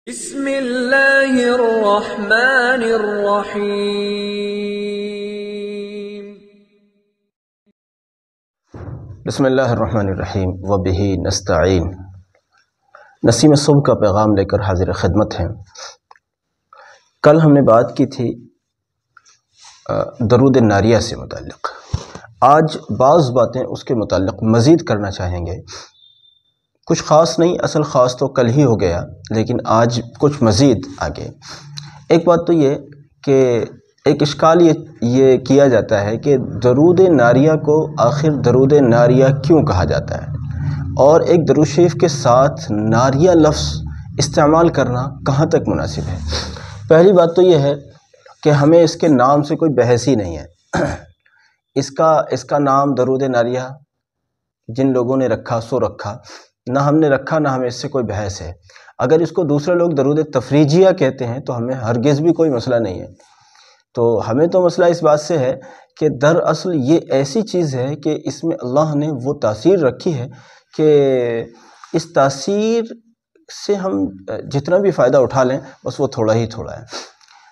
بسم اللہ الرحمن الرحیم۔ بسم اللہ الرحمن الرحیم وبہ نستعین۔ نسیم صبح کا پیغام لے کر حاضر خدمت ہیں۔ کل ہم نے بات کی تھی درود ناریہ سے متعلق۔ آج بعض باتیں اس کے متعلق مزید کرنا چاہیں گے، کچھ خاص نہیں، اصل خاص تو کل ہی ہو گیا، لیکن آج کچھ مزید آگے۔ ایک بات تو یہ کہ ایک اشکال یہ کیا جاتا ہے کہ درود ناریہ کو آخر درود ناریہ کیوں کہا جاتا ہے، اور ایک درود شریف کے ساتھ ناریہ لفظ استعمال کرنا کہاں تک مناسب ہے۔ پہلی بات تو یہ ہے کہ ہمیں اس کے نام سے کوئی بحث ہی نہیں ہے۔ اس کا نام درود ناریہ جن لوگوں نے رکھا سو رکھا، نہ ہم نے رکھا نہ ہمیں اس سے کوئی بحث ہے۔ اگر اس کو دوسرے لوگ درود تفریجیہ کہتے ہیں تو ہمیں ہرگز بھی کوئی مسئلہ نہیں ہے۔ تو ہمیں تو مسئلہ اس بات سے ہے کہ دراصل یہ ایسی چیز ہے کہ اس میں اللہ نے وہ تاثیر رکھی ہے کہ اس تاثیر سے ہم جتنا بھی فائدہ اٹھا لیں بس وہ تھوڑا ہی تھوڑا ہے۔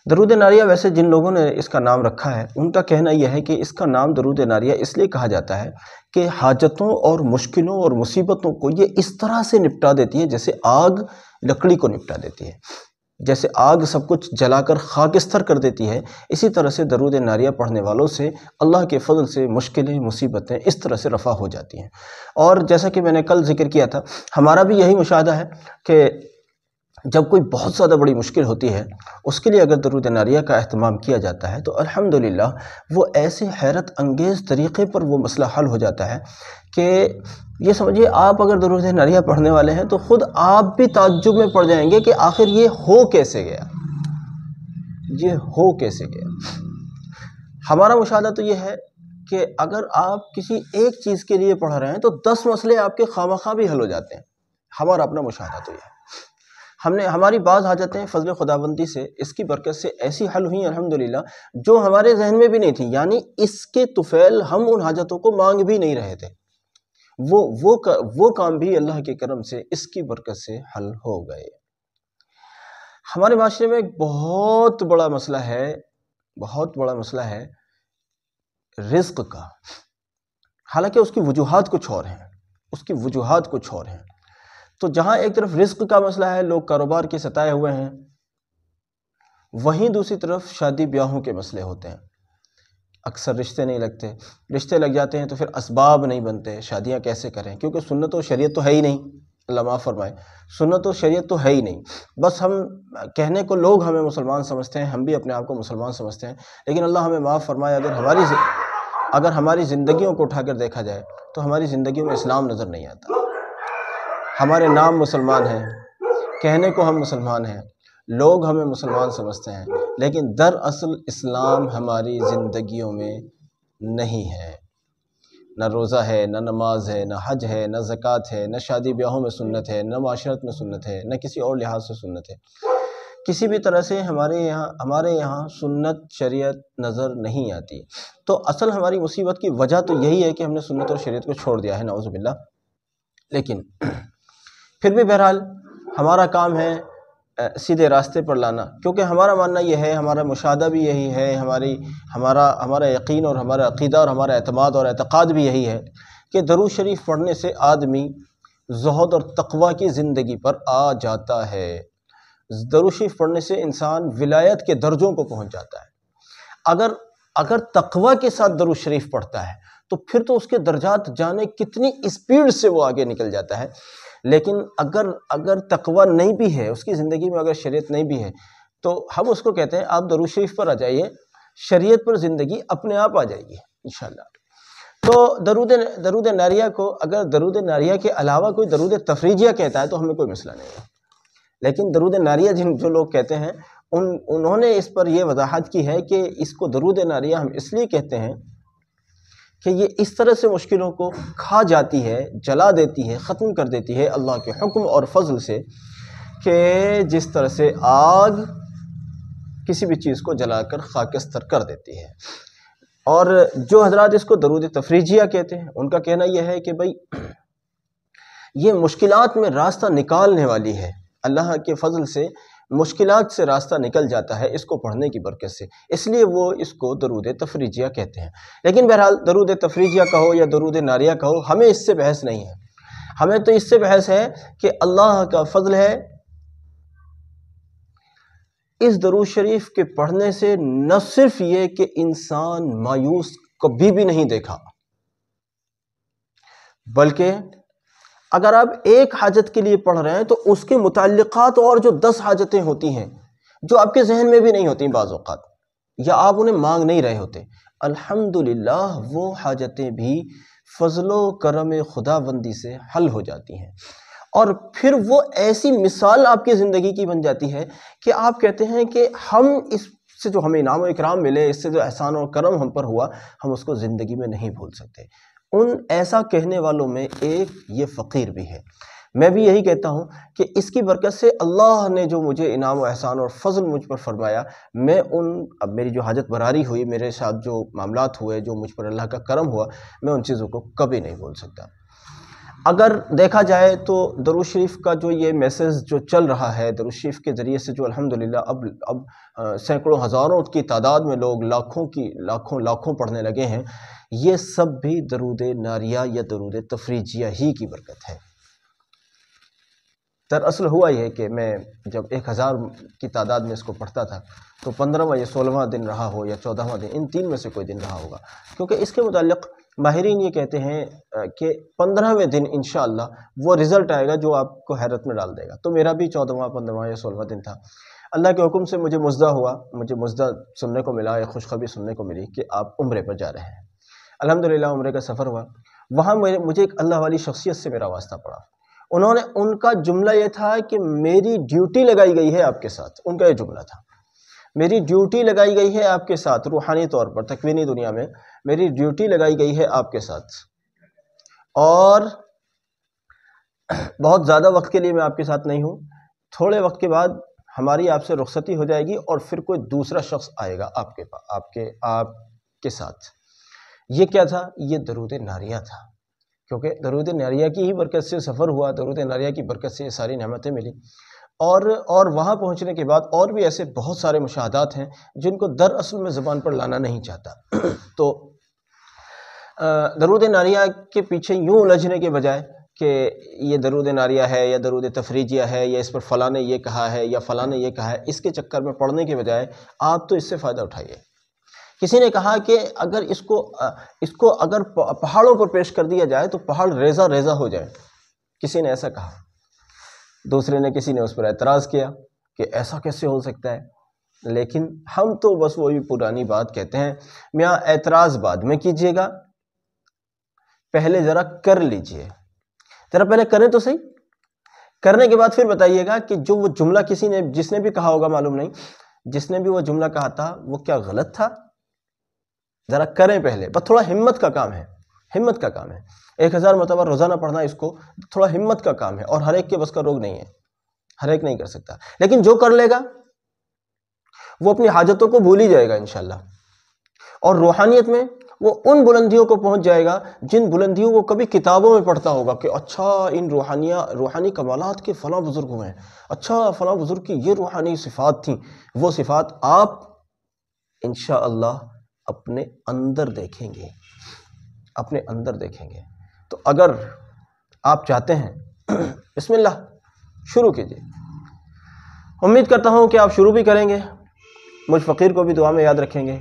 درود ناریہ ویسے جن لوگوں نے اس کا نام رکھا ہے ان کا کہنا یہ ہے کہ اس کا نام درود ناریہ اس لیے کہا جاتا ہے کہ حاجتوں اور مشکلوں اور مصیبتوں کو یہ اس طرح سے نپٹا دیتی ہے جیسے آگ لکڑی کو نپٹا دیتی ہے، جیسے آگ سب کچھ جلا کر خاکستر کر دیتی ہے، اسی طرح سے درود ناریہ پڑھنے والوں سے اللہ کے فضل سے مشکلیں مصیبتیں اس طرح سے رفع ہو جاتی ہیں۔ اور جیسا کہ میں نے کل ذکر کیا تھا، ہمارا بھی یہی مشاہدہ ہے کہ جب کوئی بہت زیادہ بڑی مشکل ہوتی ہے اس کے لیے اگر درود ناریہ کا اہتمام کیا جاتا ہے تو الحمدللہ وہ ایسے حیرت انگیز طریقے پر وہ مسئلہ حل ہو جاتا ہے کہ یہ سمجھیے آپ اگر درود ناریہ پڑھنے والے ہیں تو خود آپ بھی تعجب میں پڑ جائیں گے کہ آخر یہ ہو کیسے گیا، یہ ہو کیسے گیا۔ ہمارا مشاہدہ تو یہ ہے کہ اگر آپ کسی ایک چیز کے لیے پڑھ رہے ہیں تو 10 مسئلے آپ کے خواہ بھی حل ہو جاتے ہیں۔ ہمارا اپنا مشاہدہ تو یہ ہے۔ ہماری بعض حاجتیں فضل خداوندی سے اس کی برکت سے ایسی حل ہوئیں الحمدللہ جو ہمارے ذہن میں بھی نہیں تھی، یعنی اس کے طفیل ہم ان حاجتوں کو مانگ بھی نہیں رہے تھے، وہ کام بھی اللہ کے کرم سے اس کی برکت سے حل ہو گئے۔ ہمارے معاشرے میں ایک بہت بڑا مسئلہ ہے رزق کا، حالانکہ اس کی وجوہات کچھ اور ہیں۔ تو جہاں ایک طرف رزق کا مسئلہ ہے، لوگ کاروبار کے ستائے ہوئے ہیں، وہیں دوسری طرف شادی بیاہوں کے مسئلے ہوتے ہیں۔ اکثر رشتے نہیں لگتے، رشتے لگ جاتے ہیں تو پھر اسباب نہیں بنتے، شادیاں کیسے کریں، کیونکہ سنت و شریعت تو ہے ہی نہیں، اللہ معاف فرمائے، سنت و شریعت تو ہے ہی نہیں۔ بس ہم کہنے کو لوگ ہمیں مسلمان سمجھتے ہیں، ہم بھی اپنے آپ کو مسلمان سمجھتے ہیں، لیکن اللہ ہمیں معاف فرمائے اگر ہماری زندگیوں کو اٹھا کر دیکھا جائے تو ہماری زندگیوں میں اسلام نظر نہیں آتا۔ ہمارے نام مسلمان ہیں، کہنے کو ہم مسلمان ہیں، لوگ ہمیں مسلمان سمجھتے ہیں، لیکن دراصل اسلام ہماری زندگیوں میں نہیں ہے۔ نہ روزہ ہے، نہ نماز ہے، نہ حج ہے، نہ زکوٰۃ ہے، نہ شادی بیاہوں میں سنت ہے، نہ معاشرت میں سنت ہے، نہ کسی اور لحاظ سے سنت ہے۔ کسی بھی طرح سے ہمارے یہاں سنت شریعت نظر نہیں آتی۔ تو اصل ہماری مصیبت کی وجہ تو یہی ہے کہ ہم نے سنت اور شریعت کو چھوڑ دیا ہے، نعوذ باللہ۔ لیکن پھر بھی بہرحال ہمارا کام ہے سیدھے راستے پر لانا، کیونکہ ہمارا ماننا یہ ہے، ہمارا مشاہدہ بھی یہی ہے، ہمارا یقین اور ہمارا عقیدہ اور ہمارا اعتماد اور اعتقاد بھی یہی ہے کہ درود شریف پڑھنے سے آدمی زہد اور تقوی کی زندگی پر آ جاتا ہے۔ درود شریف پڑھنے سے انسان ولایت کے درجوں کو پہنچ جاتا ہے۔ اگر تقوی کے ساتھ درود شریف پڑھتا ہے تو پھر تو اس کے درجات جانے کتنی اسپیڈ سے وہ آگے نکل جاتا ہے، لیکن اگر تقوی نہیں بھی ہے اس کی زندگی میں، اگر شریعت نہیں بھی ہے تو ہم اس کو کہتے ہیں آپ درود شریف پر آ جائیے، شریعت پر زندگی اپنے آپ آ جائے گی انشاءاللہ۔ تو درود ناریہ کو اگر درود ناریہ کے علاوہ کوئی درود تفریجیہ کہتا ہے تو ہمیں کوئی مسئلہ نہیں ہے، لیکن درود ناریہ جو لوگ کہتے ہیں انہوں نے اس پر یہ وضاحت کی ہے کہ اس کو درود ناریہ ہم اس لیے کہتے ہیں کہ یہ اس طرح سے مشکلوں کو کھا جاتی ہے، جلا دیتی ہے، ختم کر دیتی ہے اللہ کے حکم اور فضل سے، کہ جس طرح سے آگ کسی بھی چیز کو جلا کر خاکستر کر دیتی ہے۔ اور جو حضرات اس کو درود تفریجیہ کہتے ہیں ان کا کہنا یہ ہے کہ بھائی یہ مشکلات میں راستہ نکالنے والی ہے، اللہ کے فضل سے مشکلات سے راستہ نکل جاتا ہے اس کو پڑھنے کی برکت سے، اس لیے وہ اس کو درود تفریجیہ کہتے ہیں۔ لیکن بہرحال درود تفریجیہ کہو یا درود ناریہ کہو، ہمیں اس سے بحث نہیں ہے، ہمیں تو اس سے بحث ہے کہ اللہ کا فضل ہے اس درود شریف کے پڑھنے سے نہ صرف یہ کہ انسان مایوس کبھی بھی نہیں دیکھا، بلکہ اگر آپ ایک حاجت کے لیے پڑھ رہے ہیں تو اس کے متعلقات اور جو 10 حاجتیں ہوتی ہیں جو آپ کے ذہن میں بھی نہیں ہوتی بعض اوقات، یا آپ انہیں مانگ نہیں رہے ہوتے، الحمدللہ وہ حاجتیں بھی فضل و کرم خداوندی سے حل ہو جاتی ہیں، اور پھر وہ ایسی مثال آپ کی زندگی کی بن جاتی ہے کہ آپ کہتے ہیں کہ ہم اس سے جو ہمیں انعام و اکرام ملے، اس سے جو احسان و کرم ہم پر ہوا، ہم اس کو زندگی میں نہیں بھول سکتے۔ ان ایسا کہنے والوں میں ایک یہ فقیر بھی ہے۔ میں بھی یہی کہتا ہوں کہ اس کی برکت سے اللہ نے جو مجھے انعام و احسان اور فضل مجھ پر فرمایا، میں اب میری جو حاجت براری ہوئی، میرے ساتھ جو معاملات ہوئے، جو مجھ پر اللہ کا کرم ہوا، میں ان چیزوں کو کبھی نہیں بھول سکتا۔ اگر دیکھا جائے تو درود شریف کا جو یہ میسیج جو چل رہا ہے، درود شریف کے ذریعے سے جو الحمدللہ اب سینکڑوں ہزاروں کی تعداد میں لوگ لاکھوں پڑھنے لگے ہیں، یہ سب بھی درود ناریہ یا درود تفریجیہ ہی کی برکت ہے۔ دراصل ہوا یہ کہ میں جب 1000 کی تعداد میں اس کو پڑھتا تھا تو 15واں یا 16واں دن رہا ہو یا 14واں دن، ان 3 میں سے کوئی دن رہا ہوگا، کیونکہ اس کے متعلق ماہرین یہ کہتے ہیں کہ 15ویں دن انشاءاللہ وہ رزلٹ آئے گا جو آپ کو حیرت میں ڈال دے گا۔ تو میرا بھی 14واں 15واں یا 16واں دن تھا۔ اللہ کے حکم سے مجھے مزدہ سننے کو ملا، ایک خوشخبری سننے کو ملی کہ آپ عمرے پر جا رہے ہیں۔ الحمدللہ عمرے کا سفر ہوا، وہاں مجھے ایک اللہ والی شخصیت سے میرا واسطہ پڑا۔ ان کا جملہ یہ تھا کہ میری ڈیوٹی لگائی گئی ہے آپ کے ساتھ، ان کا یہ جملہ تھا، میری ڈیوٹی لگائی گئی ہے آپ کے ساتھ، روحانی طور پر تکوینی دنیا میں میری ڈیوٹی لگائی گئی ہے آپ کے ساتھ، اور بہت زیادہ وقت کے لیے میں آپ کے ساتھ نہیں ہوں، تھوڑے وقت کے بعد ہماری آپ سے رخصتی ہو جائے گی اور پھر کوئی دوسرا شخص آئے گا آپ کے ساتھ۔ یہ کیا تھا؟ یہ درود ناریہ تھا، کیونکہ درود ناریہ کی ہی برکت سے سفر ہوا، درود ناریہ کی برکت سے یہ ساری نعمتیں ملی، اور وہاں پہنچنے کے بعد اور بھی ایسے بہت سارے مشاہدات ہیں جن کو دراصل میں زبان پر لانا نہیں چاہتا۔ تو درود ناریہ کے پیچھے یوں الجھنے کے بجائے کہ یہ درود ناریہ ہے یا درود تفریجیہ ہے یا اس پر فلاں نے یہ کہا ہے یا فلاں نے یہ کہا ہے، اس کے چکر میں پڑھنے کے بجائے آپ تو اس سے فائدہ اٹھائیے۔ کسی نے کہا کہ اگر اس کو اگر پہاڑوں پر پیش کر دیا جائے تو پہاڑ ریزہ ریزہ ہو جائے، کسی نے ایسا کہا۔ کسی نے اس پر اعتراض کیا کہ ایسا کیسے ہو سکتا ہے، لیکن ہم تو بس وہی پرانی بات کہتے ہیں، میاں اعتراض بعد میں کیجئے گا، پہلے ذرا کر لیجئے، ذرا پہلے کریں تو صحیح، کرنے کے بعد پھر بتائیے گا کہ جو وہ جملہ جس نے بھی کہا ہوگا، معلوم نہیں جس نے بھی وہ جملہ کہا تھا وہ کیا غلط تھا۔ ذرا کریں پہلے، بس تھوڑا ہمت کا کام ہے، 1000 مرتبہ روزانہ پڑھنا اس کو تھوڑا ہمت کا کام ہے، اور ہر ایک کے بس کا روگ نہیں ہے، ہر ایک نہیں کر سکتا، لیکن جو کر لے گا وہ اپنی حاجتوں کو بھول ہی جائے گا انشاءاللہ، اور روحانیت میں وہ ان بلندیوں کو پہنچ جائے گا جن بلندیوں کو کبھی کتابوں میں پڑھتا ہوگا کہ اچھا ان روحانی کمالات کے فلاں بزرگ ہوئے ہیں، اچھا فلاں بزرگ کی یہ روحانی صفات تھیں، وہ صفات آپ انشاءاللہ اپنے اندر دیکھیں گے۔ تو اگر آپ چاہتے ہیں بسم اللہ شروع کیجئے، امید کرتا ہوں کہ آپ شروع بھی کریں گے، مجھ فقیر کو بھی دعا میں یاد رکھیں گے،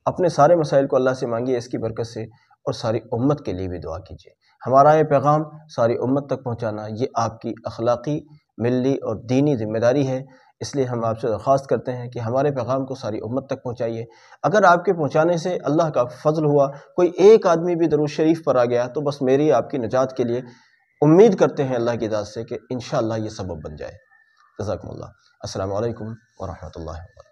اپنے سارے مسائل کو اللہ سے مانگیے اس کی برکت سے، اور ساری امت کے لیے بھی دعا کیجئے۔ ہمارا یہ پیغام ساری امت تک پہنچانا یہ آپ کی اخلاقی، ملی اور دینی ذمہ داری ہے، اس لیے ہم آپ سے درخواست کرتے ہیں کہ ہمارے پیغام کو ساری امت تک پہنچائیے۔ اگر آپ کے پہنچانے سے اللہ کا فضل ہوا، کوئی ایک آدمی بھی درود شریف پر آ گیا تو بس میری آپ کی نجات کے لیے امید کرتے ہیں اللہ کی ذات سے کہ انشاءاللہ یہ سبب بن جائے۔ جزاکم اللہ۔ السلام علیکم ورحمۃ اللہ وبرکاتہ۔